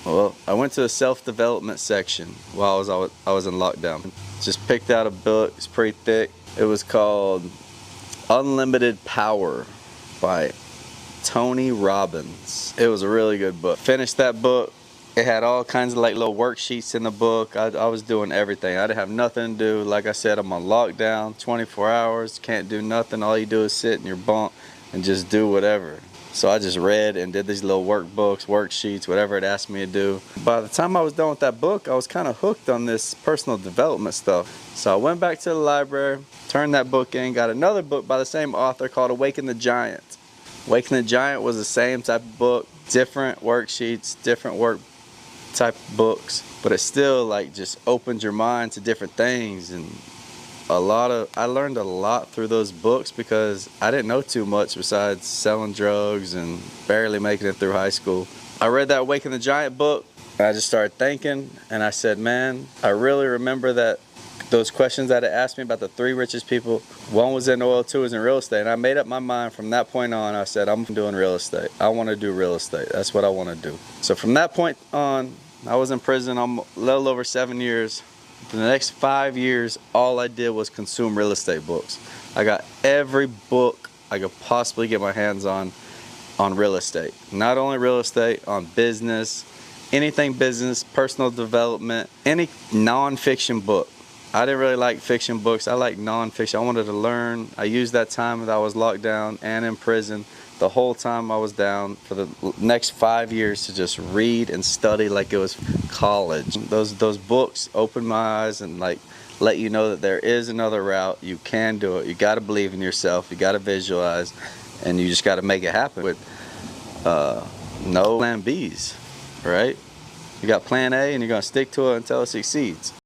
Well, I went to the self-development section while I was in lockdown. Just picked out a book. It's pretty thick. It was called Unlimited Power by Tony Robbins. It was a really good book. Finished that book. It had all kinds of like little worksheets in the book. I was doing everything. I didn't have nothing to do. Like I said, I'm on lockdown, 24 hours, can't do nothing. All you do is sit in your bunk and just do whatever. So I just read and did these little workbooks, worksheets, whatever it asked me to do. By the time I was done with that book, I was kind of hooked on this personal development stuff. So I went back to the library, turned that book in, got another book by the same author called Awaken the Giant. Awaken the Giant was the same type of book, different worksheets, different work type of books, but it still like just opens your mind to different things. And I learned a lot through those books because I didn't know too much besides selling drugs and barely making it through high school. I read that Awaken the Giant book and I just started thinking, and I said, man, I really remember that those questions that it asked me about the 3 richest people. 1 was in oil, 2 was in real estate. And I made up my mind from that point on. I said, I'm doing real estate. I want to do real estate. That's what I want to do. So from that point on, I was in prison a little over 7 years. For the next 5 years, all I did was consume real estate books. I got every book I could possibly get my hands on real estate. Not only real estate, on business, anything business, personal development, any non-fiction book. I didn't really like fiction books. I like non-fiction. I wanted to learn. I used that time that I was locked down and in prison, the whole time I was down, for the next 5 years to just read and study like it was college. Those books opened my eyes and like let you know that there is another route. You can do it. You got to believe in yourself. You got to visualize, and you just got to make it happen with no plan Bs, right? You got plan A and you're going to stick to it until it succeeds.